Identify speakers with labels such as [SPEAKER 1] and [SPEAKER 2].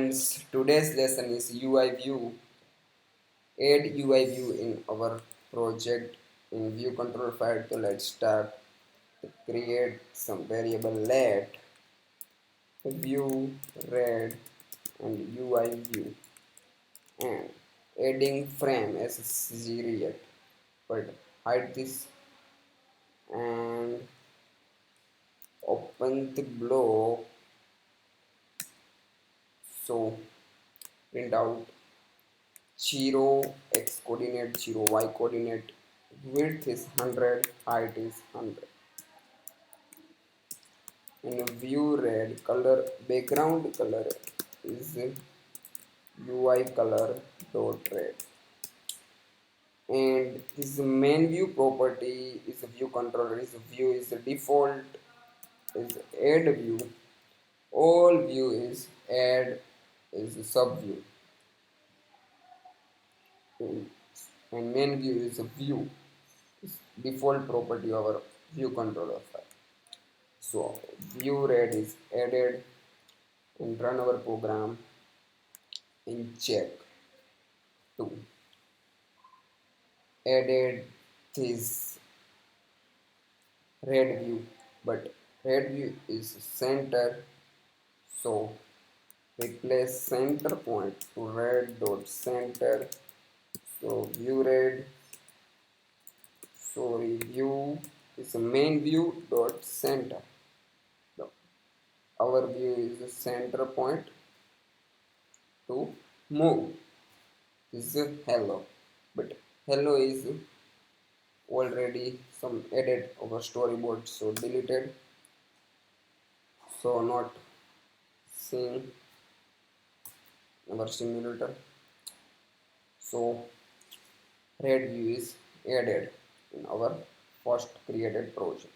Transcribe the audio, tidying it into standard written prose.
[SPEAKER 1] Friends, today's lesson is UIView. Add UIView in our project in view control file. So let's start to create some variable let view red and UIView and adding frame as serial. But hide this and open the block. So print out 0 x coordinate, 0 y coordinate, width is 100, height is 100. In view red color, background color is UI color dot red. And this main view property is a view controller, is view is the default, is add view, all view is add is sub view, and main view is a view, is default property of our view controller file. So view red is added and run our program and check to added this red view, but red view is center, so replace center point to red dot center. So view red, sorry, view is a main view dot center. So our view is the center point to move. This is hello, but hello is already some edit over storyboard, so deleted, so not seeing our simulator. So red view is added in our first created project.